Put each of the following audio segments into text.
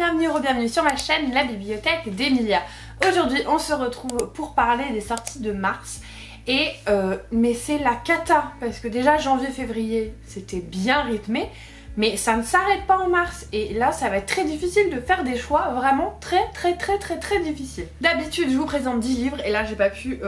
bienvenue sur ma chaîne La Bibliothèque d'Emilia. Aujourd'hui on se retrouve pour parler des sorties de mars mais c'est la cata parce que déjà janvier-février c'était bien rythmé mais ça ne s'arrête pas en mars et là ça va être très difficile de faire des choix vraiment très difficiles. D'habitude je vous présente 10 livres et là j'ai pas pu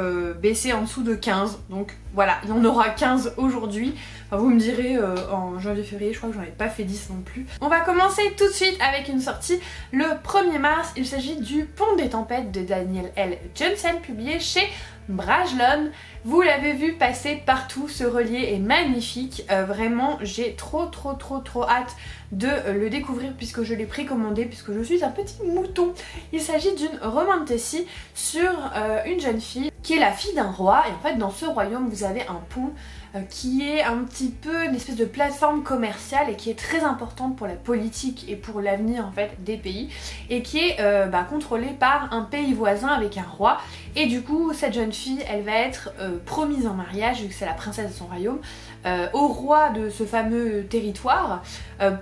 baisser en dessous de 15 donc voilà, il y en aura 15 aujourd'hui. Enfin, vous me direz en janvier-février, je crois que j'en ai pas fait 10 non plus. On va commencer tout de suite avec une sortie le 1er mars. Il s'agit du Pont des Tempêtes de Daniel L. Johnson, publié chez Brajlon. Vous l'avez vu passer partout, ce relié est magnifique. Vraiment, j'ai trop hâte de le découvrir puisque je l'ai précommandé, puisque je suis un petit mouton. Il s'agit d'une romantasy sur une jeune fille qui est la fille d'un roi et en fait dans ce royaume vous avez un pont qui est un petit peu une espèce de plateforme commerciale et qui est très importante pour la politique et pour l'avenir en fait des pays et qui est contrôlée par un pays voisin avec un roi et du coup cette jeune fille elle va être promise en mariage vu que c'est la princesse de son royaume au roi de ce fameux territoire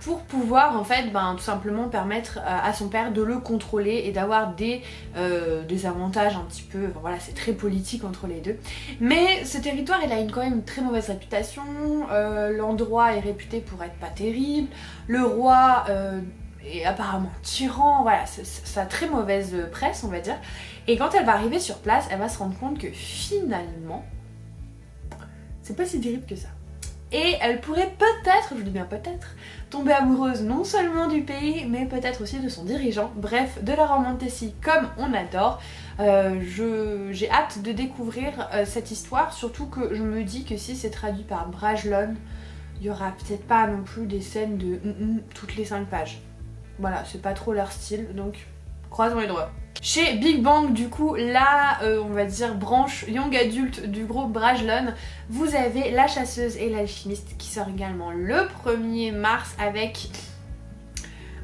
pour pouvoir en fait tout simplement permettre à son père de le contrôler et d'avoir des avantages un petit peu, enfin, voilà c'est très politique entre les deux. Mais ce territoire il a quand même une très mauvaise réputation, l'endroit est réputé pour être pas terrible, le roi est apparemment tyran, voilà ça a très mauvaise presse on va dire. Et quand elle va arriver sur place elle va se rendre compte que finalement c'est pas si terrible que ça. Et elle pourrait peut-être, je dis bien peut-être, tomber amoureuse non seulement du pays, mais peut-être aussi de son dirigeant. Bref, de la romantasy comme on adore. J'ai hâte de découvrir cette histoire, surtout que je me dis que si c'est traduit par Brajlon, il y aura peut-être pas non plus des scènes de toutes les 5 pages. Voilà, c'est pas trop leur style, donc croisons les doigts. Chez Big Bang, du coup, la on va dire branche young adulte du groupe Brajlon, vous avez La Chasseuse et l'Alchimiste qui sort également le 1er mars avec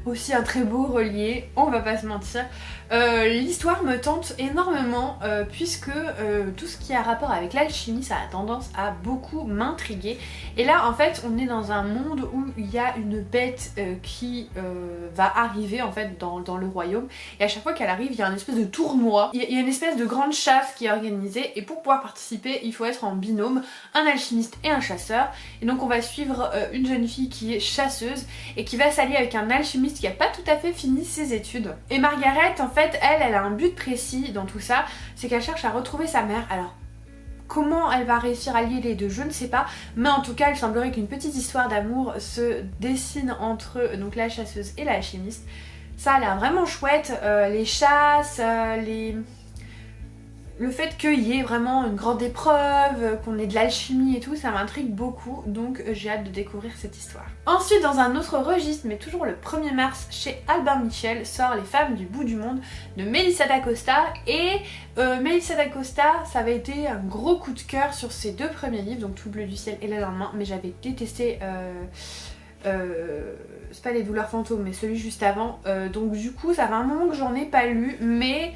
aussi un très beau relié, on va pas se mentir. L'histoire me tente énormément puisque tout ce qui a rapport avec l'alchimie ça a tendance à beaucoup m'intriguer et là en fait on est dans un monde où il y a une bête qui va arriver en fait dans le royaume et à chaque fois qu'elle arrive il y a une espèce de tournoi, il y a une espèce de grande chasse qui est organisée et pour pouvoir participer il faut être en binôme, un alchimiste et un chasseur et donc on va suivre une jeune fille qui est chasseuse et qui va s'allier avec un alchimiste qui a pas tout à fait fini ses études et Margaret en fait elle a un but précis dans tout ça, c'est qu'elle cherche à retrouver sa mère. Alors comment elle va réussir à lier les deux, je ne sais pas, mais en tout cas il semblerait qu'une petite histoire d'amour se dessine entre donc la chasseuse et l'alchimiste. Ça a l'air vraiment chouette, les chasses, le fait qu'il y ait vraiment une grande épreuve, qu'on ait de l'alchimie et tout, ça m'intrigue beaucoup, donc j'ai hâte de découvrir cette histoire. Ensuite, dans un autre registre, mais toujours le 1er mars, chez Albin Michel, sort Les Femmes du bout du monde de Melissa d'Acosta. Et Melissa d'Acosta, ça avait été un gros coup de cœur sur ses 2 premiers livres, donc Tout bleu du ciel et Le lendemain, mais j'avais détesté... c'est pas Les douleurs fantômes, mais celui juste avant. Donc du coup, ça fait un moment que j'en ai pas lu, mais...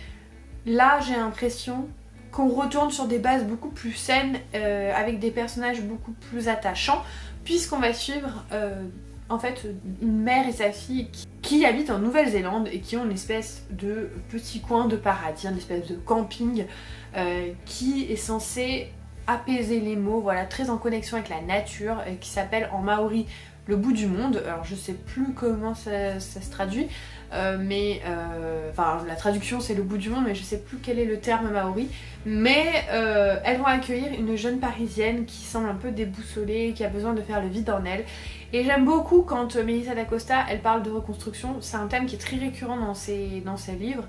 là j'ai l'impression qu'on retourne sur des bases beaucoup plus saines avec des personnages beaucoup plus attachants puisqu'on va suivre en fait une mère et sa fille qui habitent en Nouvelle-Zélande et qui ont une espèce de petit coin de paradis, une espèce de camping qui est censé apaiser les maux, voilà, très en connexion avec la nature, qui s'appelle en maori le bout du monde. Alors je sais plus comment ça se traduit, enfin la traduction c'est le bout du monde mais je sais plus quel est le terme maori, mais elles vont accueillir une jeune parisienne qui semble un peu déboussolée, qui a besoin de faire le vide en elle et j'aime beaucoup quand Melissa d'Acosta elle parle de reconstruction, c'est un thème qui est très récurrent dans ses livres.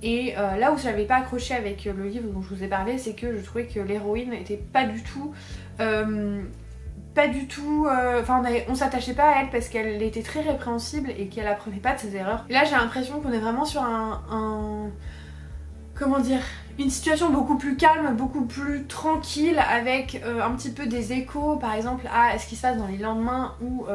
Et là où j'avais pas accroché avec le livre dont je vous ai parlé, c'est que je trouvais que l'héroïne était pas du tout... on s'attachait pas à elle parce qu'elle était très répréhensible et qu'elle apprenait pas de ses erreurs. Et là j'ai l'impression qu'on est vraiment sur comment dire, une situation beaucoup plus calme, beaucoup plus tranquille avec un petit peu des échos par exemple à ce qui se passe dans Les lendemains où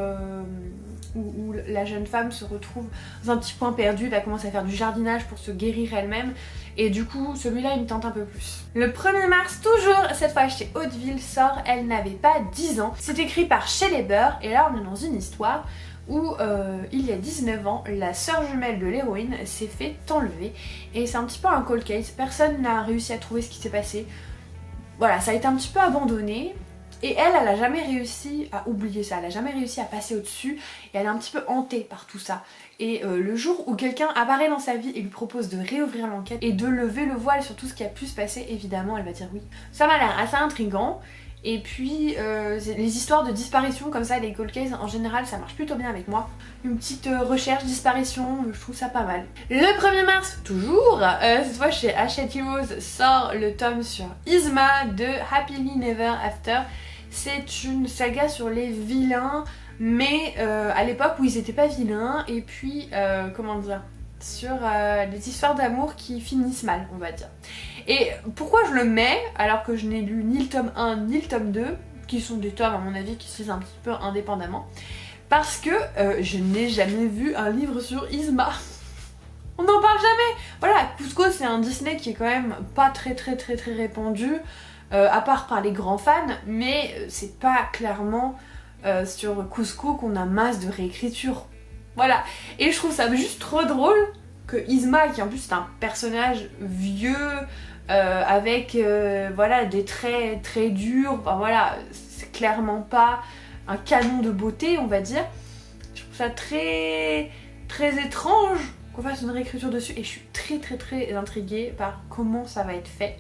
la jeune femme se retrouve dans un petit coin perdu, elle commence à faire du jardinage pour se guérir elle-même et du coup celui-là il me tente un peu plus. Le 1er mars, toujours cette fois chez Hauteville, sort Elle n'avait pas 10 ans. C'est écrit par Shelley Burr et là on est dans une histoire où il y a 19 ans, la sœur jumelle de l'héroïne s'est fait enlever. Et c'est un petit peu un cold case, personne n'a réussi à trouver ce qui s'est passé. Voilà, ça a été un petit peu abandonné. Et elle a jamais réussi à oublier ça, elle a jamais réussi à passer au-dessus. Et elle est un petit peu hantée par tout ça. Et le jour où quelqu'un apparaît dans sa vie et lui propose de réouvrir l'enquête et de lever le voile sur tout ce qui a pu se passer, évidemment elle va dire oui. Ça m'a l'air assez intriguant. Et puis les histoires de disparition comme ça, les cold cases en général ça marche plutôt bien avec moi. Une petite recherche, disparition, je trouve ça pas mal. Le 1er mars, toujours, cette fois chez Hachette Heroes sort le tome sur Yzma de Happily Never After. C'est une saga sur les vilains, mais à l'époque où ils étaient pas vilains, et puis comment dire, sur des histoires d'amour qui finissent mal, on va dire. Et pourquoi je le mets alors que je n'ai lu ni le tome 1 ni le tome 2, qui sont des tomes à mon avis qui se lisent un petit peu indépendamment, parce que je n'ai jamais vu un livre sur Yzma. On n'en parle jamais. Voilà, Cusco c'est un Disney qui est quand même pas très répandu, à part par les grands fans, mais c'est pas clairement sur Cusco qu'on a masse de réécriture. Voilà, et je trouve ça juste trop drôle que Yzma, qui en plus c'est un personnage vieux, avec voilà, des traits très durs, enfin voilà, c'est clairement pas un canon de beauté on va dire. Je trouve ça très étrange qu'on fasse une réécriture dessus et je suis très intriguée par comment ça va être fait.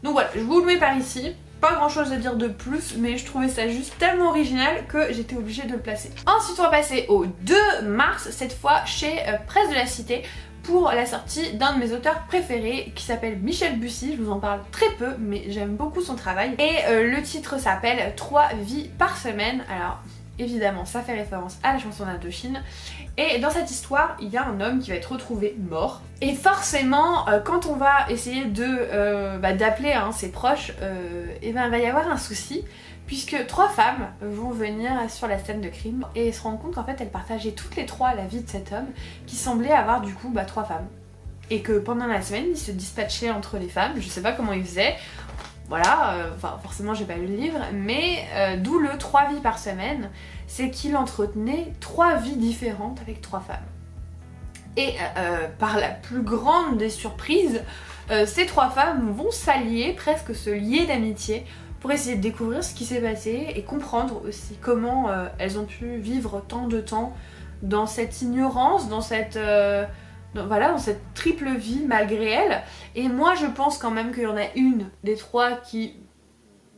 Donc voilà, je vous le mets par ici. Pas grand chose à dire de plus, mais je trouvais ça juste tellement original que j'étais obligée de le placer. Ensuite on va passer au 2 mars, cette fois chez Presse de la Cité, pour la sortie d'un de mes auteurs préférés qui s'appelle Michel Bussy. Je vous en parle très peu, mais j'aime beaucoup son travail. Et le titre s'appelle 3 vies par semaine. Alors évidemment ça fait référence à la chanson d'Indochine. Et dans cette histoire, il y a un homme qui va être retrouvé mort. Et forcément, quand on va essayer de d'appeler ses proches, et ben, il va y avoir un souci, puisque 3 femmes vont venir sur la scène de crime et se rendre compte qu'en fait elles partageaient toutes les 3 la vie de cet homme, qui semblait avoir du coup 3 femmes. Et que pendant la semaine, ils se dispatchaient entre les femmes, je sais pas comment ils faisaient. Voilà, enfin forcément j'ai pas lu le livre, mais d'où le 3 vies par semaine, c'est qu'il entretenait 3 vies différentes avec 3 femmes. Et par la plus grande des surprises, ces 3 femmes vont s'allier, presque se lier d'amitié, pour essayer de découvrir ce qui s'est passé et comprendre aussi comment elles ont pu vivre tant de temps dans cette ignorance, dans cette... voilà, dans cette triple vie malgré elle. Et moi je pense quand même qu'il y en a une des 3 qui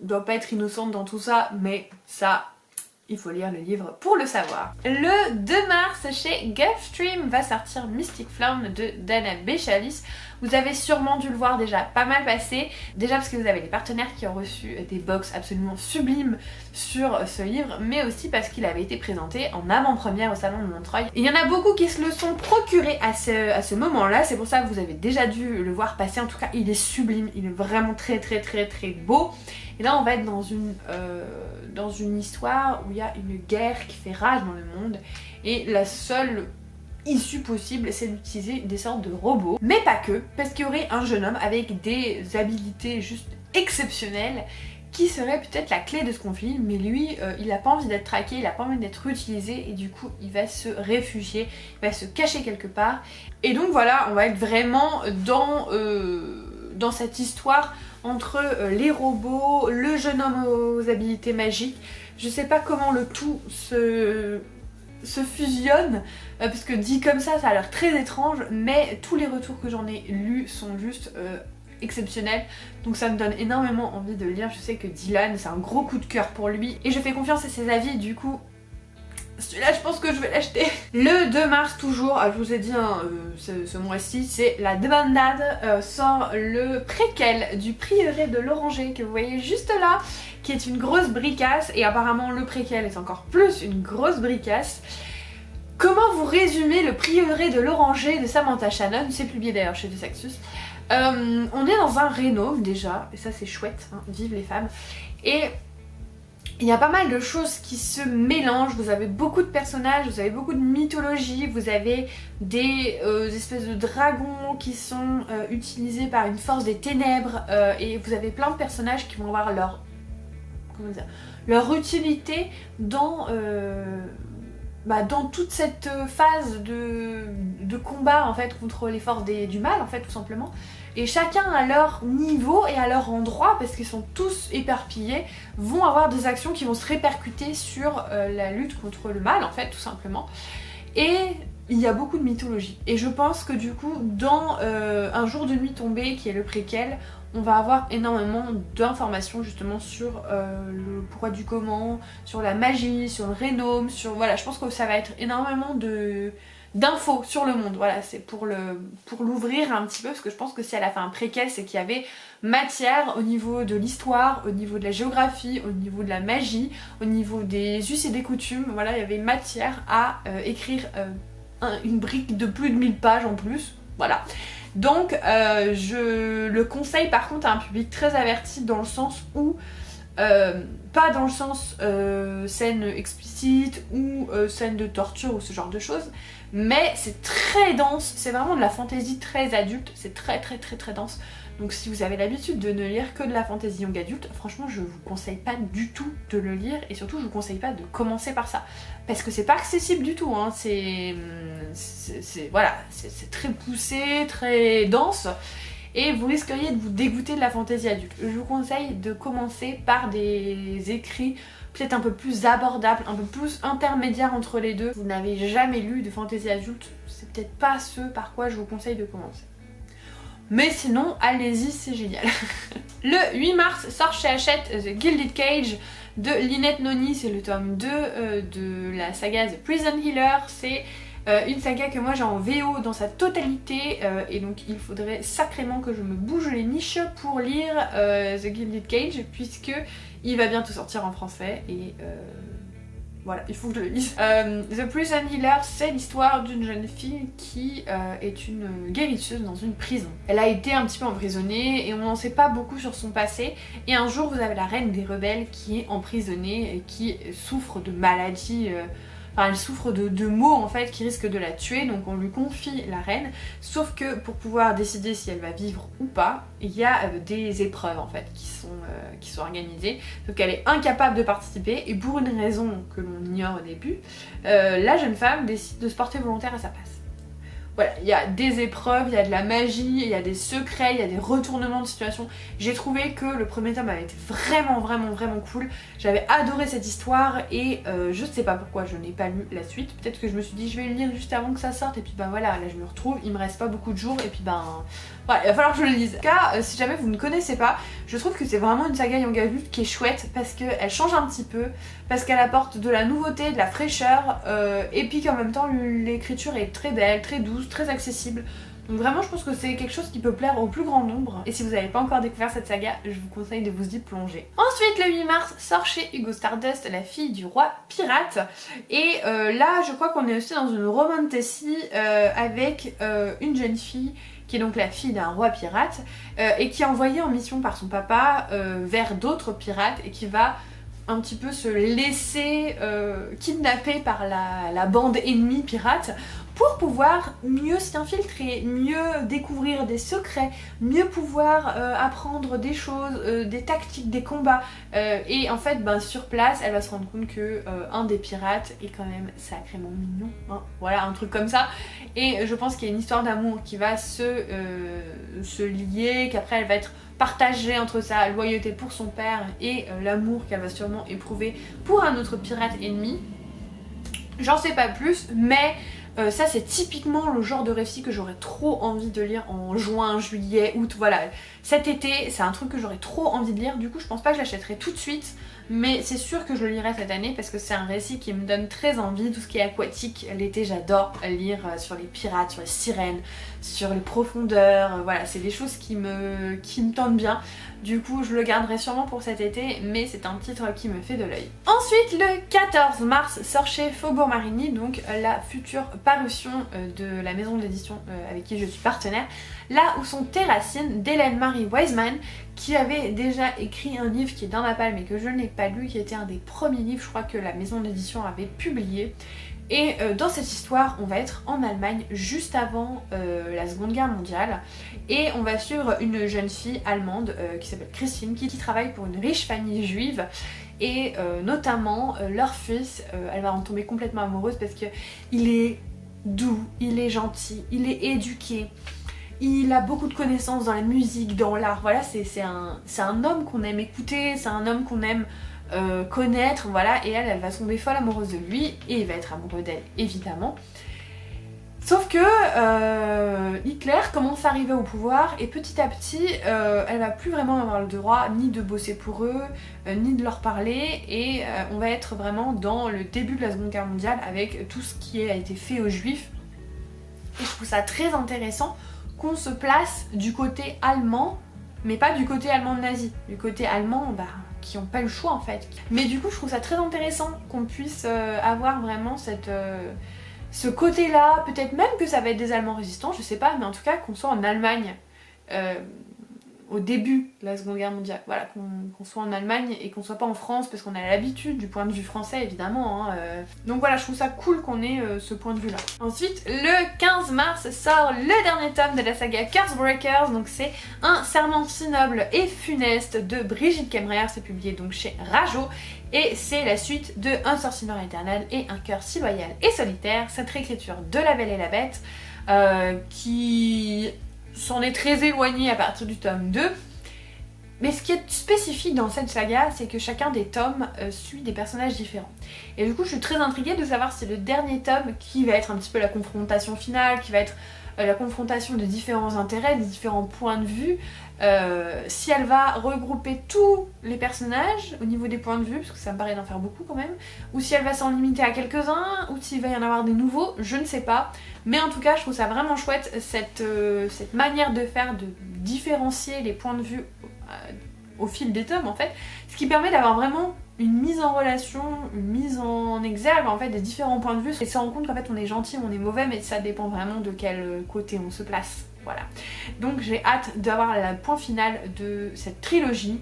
doit pas être innocente dans tout ça, mais ça, il faut lire le livre pour le savoir. Le 2 mars chez Gulfstream va sortir Mystic Flamme de Dana Béchalis. Vous avez sûrement dû le voir déjà pas mal passer, déjà parce que vous avez des partenaires qui ont reçu des box absolument sublimes sur ce livre, mais aussi parce qu'il avait été présenté en avant-première au salon de Montreuil. Et il y en a beaucoup qui se le sont procurés à ce moment-là, c'est pour ça que vous avez déjà dû le voir passer. En tout cas il est sublime, il est vraiment très beau. Et là on va être dans une histoire où il y a une guerre qui fait rage dans le monde et la seule issue possible c'est d'utiliser des sortes de robots, mais pas que, parce qu'il y aurait un jeune homme avec des habilités juste exceptionnelles qui serait peut-être la clé de ce conflit, mais lui il a pas envie d'être traqué, il a pas envie d'être utilisé et du coup il va se réfugier, il va se cacher quelque part. Et donc voilà, on va être vraiment dans cette histoire entre les robots, le jeune homme aux habilités magiques. Je sais pas comment le tout se fusionne, parce que dit comme ça a l'air très étrange, mais tous les retours que j'en ai lus sont juste exceptionnels, donc ça me donne énormément envie de le lire. Je sais que Dylan, c'est un gros coup de cœur pour lui et je fais confiance à ses avis, du coup celui-là je pense que je vais l'acheter. Le 2 mars toujours, je vous ai dit ce mois-ci, c'est La Débandade, sort le préquel du Prieuré de l'Oranger que vous voyez juste là, qui est une grosse bricasse, et apparemment le préquel est encore plus une grosse bricasse. Comment vous résumer le Prieuré de l'Oranger de Samantha Shannon, c'est publié d'ailleurs chez De Saxus. On est dans un rénove déjà, et ça c'est chouette, hein, vive les femmes, et il y a pas mal de choses qui se mélangent. Vous avez beaucoup de personnages, vous avez beaucoup de mythologie, vous avez des espèces de dragons qui sont utilisés par une force des ténèbres, et vous avez plein de personnages qui vont avoir leur utilité dans dans toute cette phase de combat en fait contre les forces du mal en fait tout simplement. Et chacun à leur niveau et à leur endroit, parce qu'ils sont tous éparpillés, vont avoir des actions qui vont se répercuter sur la lutte contre le mal en fait tout simplement. Et il y a beaucoup de mythologie. Et je pense que du coup dans Un jour de nuit tombé, qui est le préquel, on va avoir énormément d'informations justement sur le pourquoi du comment, sur la magie, sur le Rénome, sur... Voilà, je pense que ça va être énormément d'infos sur le monde. Voilà, c'est pour l'ouvrir un petit peu, parce que je pense que si elle a fait un préquel, c'est qu'il y avait matière au niveau de l'histoire, au niveau de la géographie, au niveau de la magie, au niveau des us et des coutumes. Voilà, il y avait matière à écrire une brique de plus de 1000 pages en plus. Voilà. Donc je le conseille par contre à un public très averti, dans le sens où pas dans le sens scène explicite ou scène de torture ou ce genre de choses, mais c'est très dense, c'est vraiment de la fantasy très adulte, c'est très dense. Donc si vous avez l'habitude de ne lire que de la fantasy young adulte, franchement je vous conseille pas du tout de le lire, et surtout je vous conseille pas de commencer par ça, parce que c'est pas accessible du tout, hein. Voilà, c'est très poussé, très dense, et vous risqueriez de vous dégoûter de la fantasy adulte. Je vous conseille de commencer par des écrits peut-être un peu plus abordables, un peu plus intermédiaires entre les deux. Vous n'avez jamais lu de fantasy adulte, c'est peut-être pas ce par quoi je vous conseille de commencer. Mais sinon, allez-y, c'est génial. Le 8 mars sort chez Hachette The Gilded Cage de Lynette Noni, c'est le tome 2 de la saga The Prison Healer. C'est une saga que moi j'ai en VO dans sa totalité, et donc il faudrait sacrément que je me bouge les niches pour lire The Gilded Cage, puisque il va bientôt sortir en français, et voilà, il faut que je le lise. The Prison Healer, c'est l'histoire d'une jeune fille qui est une guérisseuse dans une prison. Elle a été un petit peu emprisonnée et on n'en sait pas beaucoup sur son passé. Et un jour, vous avez la reine des rebelles qui est emprisonnée et qui souffre de maladies. Enfin, elle souffre de maux en fait qui risquent de la tuer, donc on lui confie la reine, sauf que pour pouvoir décider si elle va vivre ou pas, il y a des épreuves en fait qui sont organisées, donc elle est incapable de participer, et pour une raison que l'on ignore au début, la jeune femme décide de se porter volontaire à sa place. Voilà, il y a des épreuves, il y a de la magie, il y a des secrets, il y a des retournements de situation. J'ai trouvé que le premier tome avait été vraiment cool. J'avais adoré cette histoire, et je sais pas pourquoi je n'ai pas lu la suite. Peut-être que je me suis dit je vais le lire juste avant que ça sorte, et puis voilà, là je me retrouve, il me reste pas beaucoup de jours, et puis voilà, il va falloir que je le lise. En tout cas, si jamais vous ne connaissez pas, je trouve que c'est vraiment une saga young adulte qui est chouette, parce qu'elle change un petit peu, parce qu'elle apporte de la nouveauté, de la fraîcheur, et puis qu'en même temps l'écriture est très belle, très douce, très accessible. Donc vraiment je pense que c'est quelque chose qui peut plaire au plus grand nombre, et si vous n'avez pas encore découvert cette saga, je vous conseille de vous y plonger. Ensuite, le 8 mars sort chez Hugo Stardust La fille du roi pirate, et là je crois qu'on est aussi dans une romantasy avec une jeune fille qui est donc la fille d'un roi pirate, et qui est envoyée en mission par son papa vers d'autres pirates, et qui va un petit peu se laisser kidnapper par la bande ennemie pirate, pour pouvoir mieux s'y infiltrer, mieux découvrir des secrets, mieux pouvoir apprendre des choses, des tactiques, des combats, et en fait sur place elle va se rendre compte que un des pirates est quand même sacrément mignon, hein, voilà, un truc comme ça, et je pense qu'il y a une histoire d'amour qui va se lier, qu'après elle va être partagée entre sa loyauté pour son père et l'amour qu'elle va sûrement éprouver pour un autre pirate ennemi. J'en sais pas plus, mais ça c'est typiquement le genre de récit que j'aurais trop envie de lire en juin, juillet, août, voilà. Cet été, c'est un truc que j'aurais trop envie de lire, du coup je pense pas que je l'achèterai tout de suite, mais c'est sûr que je le lirai cette année, parce que c'est un récit qui me donne très envie. Tout ce qui est aquatique, l'été j'adore lire sur les pirates, sur les sirènes, sur les profondeurs, voilà, c'est des choses qui me tentent bien. Du coup je le garderai sûrement pour cet été, mais c'est un titre qui me fait de l'œil. Ensuite, le 14 mars sort chez Faubourg Marigny, donc la future parution de la maison d'édition avec qui je suis partenaire, Là où sont tes racines d'Hélène Marie Wiseman, qui avait déjà écrit un livre qui est dans ma palle mais que je n'ai pas lu, qui était un des premiers livres je crois que la maison d'édition avait publié. Et dans cette histoire, on va être en Allemagne juste avant la Seconde Guerre mondiale, et on va suivre une jeune fille allemande qui s'appelle Christine, qui travaille pour une riche famille juive, et notamment leur fils, elle va en tomber complètement amoureuse parce que il est doux, il est gentil, il est éduqué, il a beaucoup de connaissances dans la musique, dans l'art, voilà, c'est un homme qu'on aime écouter, c'est un homme qu'on aime connaître, voilà, et elle va tomber folle amoureuse de lui et il va être amoureux d'elle évidemment. Sauf que Hitler commence à arriver au pouvoir et petit à petit elle va plus vraiment avoir le droit ni de bosser pour eux, ni de leur parler, et on va être vraiment dans le début de la Seconde Guerre mondiale avec tout ce qui a été fait aux Juifs. Et je trouve ça très intéressant qu'on se place du côté allemand, mais pas du côté allemand nazi, du côté allemand qui n'ont pas le choix en fait. Mais du coup je trouve ça très intéressant qu'on puisse avoir vraiment ce côté-là, peut-être même que ça va être des Allemands résistants, je sais pas, mais en tout cas qu'on soit en Allemagne au début de la Seconde Guerre mondiale, voilà, qu'on soit en Allemagne et qu'on soit pas en France parce qu'on a l'habitude du point de vue français évidemment, hein, donc voilà, je trouve ça cool qu'on ait ce point de vue là. Ensuite, le 15 mars sort le dernier tome de la saga Cursebreakers, donc c'est un serment si noble et funeste de Brigitte Kemmerer, c'est publié donc chez Rajo. Et c'est la suite de Un sorcier noir éternel et un cœur si loyal et solitaire, cette réécriture de La Belle et la Bête, qui s'en est très éloignée à partir du tome 2. Mais ce qui est spécifique dans cette saga, c'est que chacun des tomes suit des personnages différents. Et du coup, je suis très intriguée de savoir si le dernier tome, qui va être un petit peu la confrontation finale, qui va être la confrontation de différents intérêts, de différents points de vue, si elle va regrouper tous les personnages au niveau des points de vue, parce que ça me paraît d'en faire beaucoup quand même, ou si elle va s'en limiter à quelques-uns, ou s'il va y en avoir des nouveaux, je ne sais pas. Mais en tout cas, je trouve ça vraiment chouette, cette manière de faire, de différencier les points de vue au fil des tomes en fait, ce qui permet d'avoir vraiment une mise en relation, une mise en exergue en fait des différents points de vue, et se rend compte qu'en fait on est gentil, on est mauvais, mais ça dépend vraiment de quel côté on se place, voilà. Donc j'ai hâte d'avoir le point final de cette trilogie,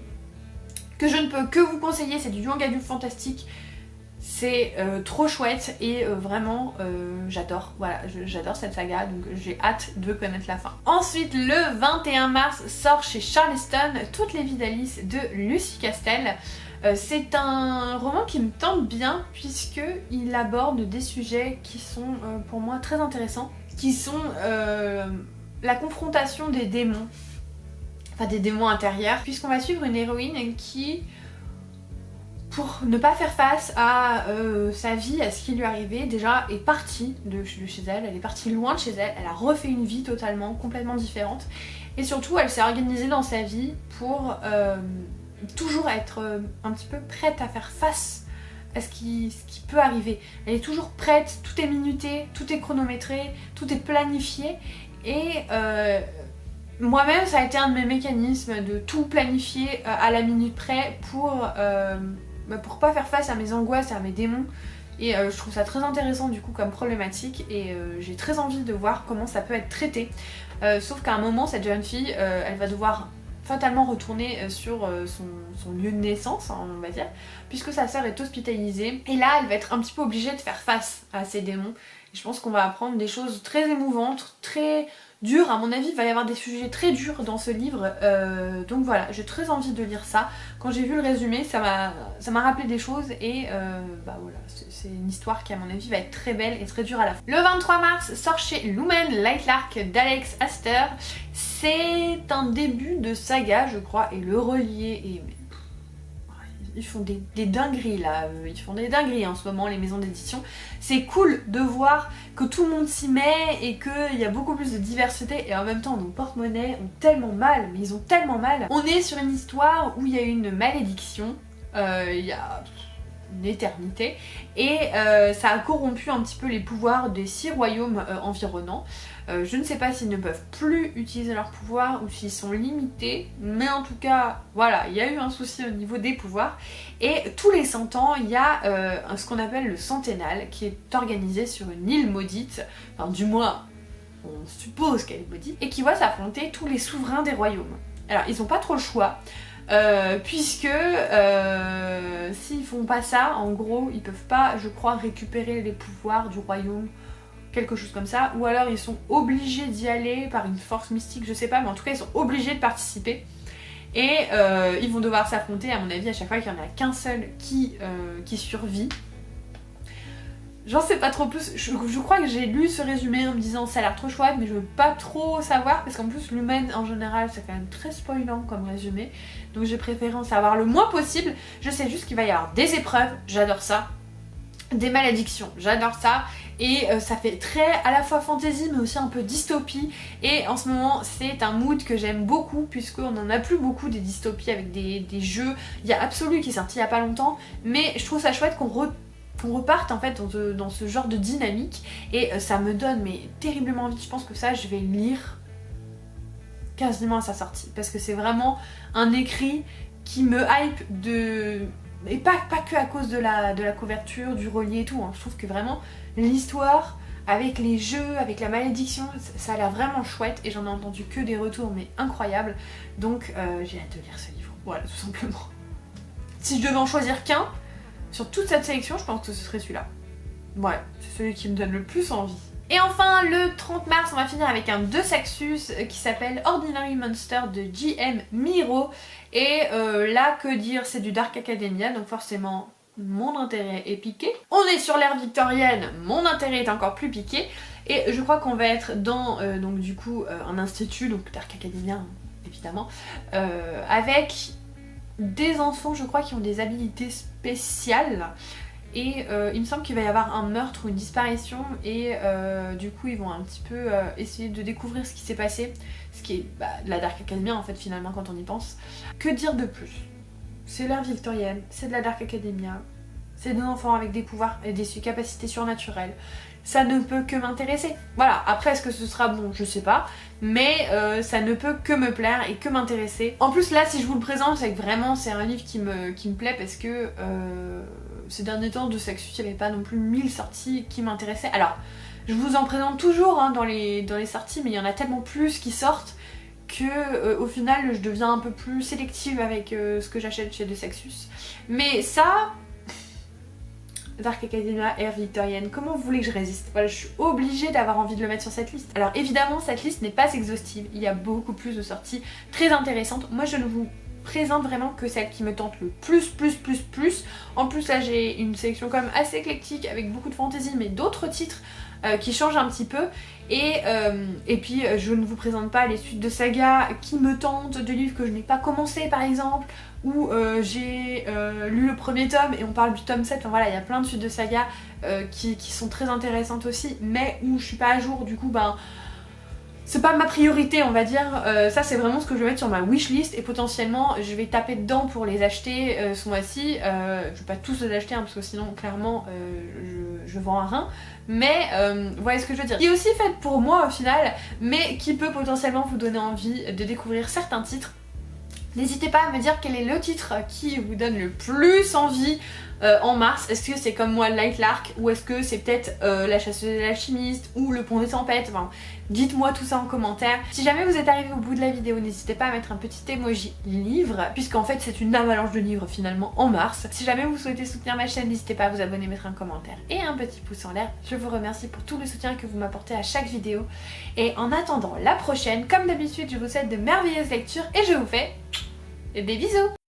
que je ne peux que vous conseiller, c'est du young adulte fantastique, c'est trop chouette, et vraiment j'adore, voilà, j'adore cette saga, donc j'ai hâte de connaître la fin. Ensuite, le 21 mars sort chez Charleston Toutes les vies d'Alice de Lucie Castel. C'est un roman qui me tente bien puisqu'il aborde des sujets qui sont pour moi très intéressants, qui sont la confrontation des démons, enfin des démons intérieurs, puisqu'on va suivre une héroïne qui, pour ne pas faire face à sa vie, à ce qui lui arrivait, déjà est partie de chez elle, elle est partie loin de chez elle, elle a refait une vie totalement, complètement différente, et surtout elle s'est organisée dans sa vie pour toujours être un petit peu prête à faire face à ce qui peut arriver. Elle est toujours prête, tout est minuté, tout est chronométré, tout est planifié, et moi-même ça a été un de mes mécanismes de tout planifier à la minute près pour pas faire face à mes angoisses, à mes démons, et je trouve ça très intéressant du coup comme problématique, et j'ai très envie de voir comment ça peut être traité, sauf qu'à un moment cette jeune fille elle va devoir fatalement retourner sur son lieu de naissance, hein, on va dire, puisque sa sœur est hospitalisée, et là elle va être un petit peu obligée de faire face à ces démons, et je pense qu'on va apprendre des choses très émouvantes, très dures, à mon avis il va y avoir des sujets très durs dans ce livre, donc voilà, j'ai très envie de lire ça. Quand j'ai vu le résumé, ça m'a rappelé des choses, et voilà, c'est une histoire qui à mon avis va être très belle et très dure à la fois. Le 23 mars sort chez Lumen Lightlark d'Alex Astor. C'est un début de saga je crois, et le relié est... Ils font des dingueries là, ils font des dingueries en ce moment les maisons d'édition. C'est cool de voir que tout le monde s'y met et qu'il y a beaucoup plus de diversité, et en même temps nos porte-monnaies ont tellement mal, mais ils ont tellement mal. On est sur une histoire où il y a une malédiction, il y a une éternité, et ça a corrompu un petit peu les pouvoirs des 6 royaumes environnants. Je ne sais pas s'ils ne peuvent plus utiliser leurs pouvoirs ou s'ils sont limités, mais en tout cas, voilà, il y a eu un souci au niveau des pouvoirs. Et tous les 100 ans, il y a ce qu'on appelle le centennal, qui est organisé sur une île maudite, enfin du moins, on suppose qu'elle est maudite, et qui va s'affronter tous les souverains des royaumes. Alors, ils n'ont pas trop le choix, puisque s'ils font pas ça, en gros, ils peuvent pas, je crois, récupérer les pouvoirs du royaume, quelque chose comme ça, ou alors ils sont obligés d'y aller par une force mystique, je sais pas, mais en tout cas ils sont obligés de participer. et ils vont devoir s'affronter à mon avis à chaque fois qu'il n'y en a qu'un seul qui survit. J'en sais pas trop plus, je crois que j'ai lu ce résumé en me disant ça a l'air trop chouette mais je veux pas trop savoir parce qu'en plus l'humaine en général c'est quand même très spoilant comme résumé, donc j'ai préféré en savoir le moins possible. Je sais juste qu'il va y avoir des épreuves, j'adore ça, des malédictions, j'adore ça, et ça fait très à la fois fantasy mais aussi un peu dystopie, et en ce moment c'est un mood que j'aime beaucoup puisqu'on n'en a plus beaucoup des dystopies avec des jeux. Il y a Absolu qui est sorti il y a pas longtemps, mais je trouve ça chouette qu'on reparte en fait dans ce genre de dynamique, et ça me donne mais terriblement envie. Je pense que ça je vais le lire quasiment à sa sortie parce que c'est vraiment un écrit qui me hype et pas que à cause de la couverture, du relié et tout, hein. Je trouve que vraiment l'histoire avec les jeux, avec la malédiction, ça a l'air vraiment chouette et j'en ai entendu que des retours mais incroyables, donc j'ai hâte de lire ce livre, voilà tout simplement. Si je devais en choisir qu'un sur toute cette sélection, je pense que ce serait celui-là. Ouais, c'est celui qui me donne le plus envie. Et enfin, le 30 mars, on va finir avec un de Saxus qui s'appelle Ordinary Monster de J.M. Miro. Et là, que dire, c'est du Dark Academia, donc forcément, mon intérêt est piqué. On est sur l'ère victorienne, mon intérêt est encore plus piqué. Et je crois qu'on va être dans, donc du coup, un institut, donc Dark Academia, évidemment, avec des enfants, je crois, qui ont des habilités spéciales. Et il me semble qu'il va y avoir un meurtre ou une disparition, et du coup ils vont un petit peu essayer de découvrir ce qui s'est passé, ce qui est de la Dark Academia en fait finalement quand on y pense. Que dire de plus? C'est l'ère victorienne, c'est de la Dark Academia, c'est des enfants avec des pouvoirs et des capacités surnaturelles. Ça ne peut que m'intéresser. Voilà, après est-ce que ce sera bon, je sais pas, mais ça ne peut que me plaire et que m'intéresser. En plus là, si je vous le présente, c'est que vraiment c'est un livre qui me plaît parce que ces derniers temps de Saxus, il n'y avait pas non plus 1000 sorties qui m'intéressaient. Alors, je vous en présente toujours hein, dans les sorties, mais il y en a tellement plus qui sortent que au final je deviens un peu plus sélective avec ce que j'achète chez de Saxus. Mais ça, Dark Academia, ère victorienne, comment vous voulez que je résiste? Voilà, je suis obligée d'avoir envie de le mettre sur cette liste. Alors évidemment, cette liste n'est pas exhaustive, il y a beaucoup plus de sorties très intéressantes. Moi je ne vous présente vraiment que celle qui me tente le plus. En plus là j'ai une sélection quand même assez éclectique avec beaucoup de fantasy mais d'autres titres qui changent un petit peu, et puis je ne vous présente pas les suites de sagas qui me tentent, de livres que je n'ai pas commencé par exemple, où j'ai lu le premier tome et on parle du tome 7, enfin voilà, il y a plein de suites de sagas qui sont très intéressantes aussi, mais où je suis pas à jour, du coup ben c'est pas ma priorité on va dire. Ça c'est vraiment ce que je vais mettre sur ma wishlist, et potentiellement je vais taper dedans pour les acheter ce mois-ci. Je vais pas tous les acheter hein, parce que sinon clairement je vends un rein, mais vous voyez ce que je veux dire. Qui est aussi faite pour moi au final, mais qui peut potentiellement vous donner envie de découvrir certains titres. N'hésitez pas à me dire quel est le titre qui vous donne le plus envie en mars. Est-ce que c'est comme moi Light Lark, ou est-ce que c'est peut-être La chasseuse et l'alchimiste ou Le pont des tempêtes? Enfin, dites-moi tout ça en commentaire. Si jamais vous êtes arrivé au bout de la vidéo, n'hésitez pas à mettre un petit emoji livre, puisqu'en fait c'est une avalanche de livres finalement en mars. Si jamais vous souhaitez soutenir ma chaîne, n'hésitez pas à vous abonner, mettre un commentaire et un petit pouce en l'air. Je vous remercie pour tout le soutien que vous m'apportez à chaque vidéo. Et en attendant la prochaine, comme d'habitude, je vous souhaite de merveilleuses lectures et je vous fais des bisous.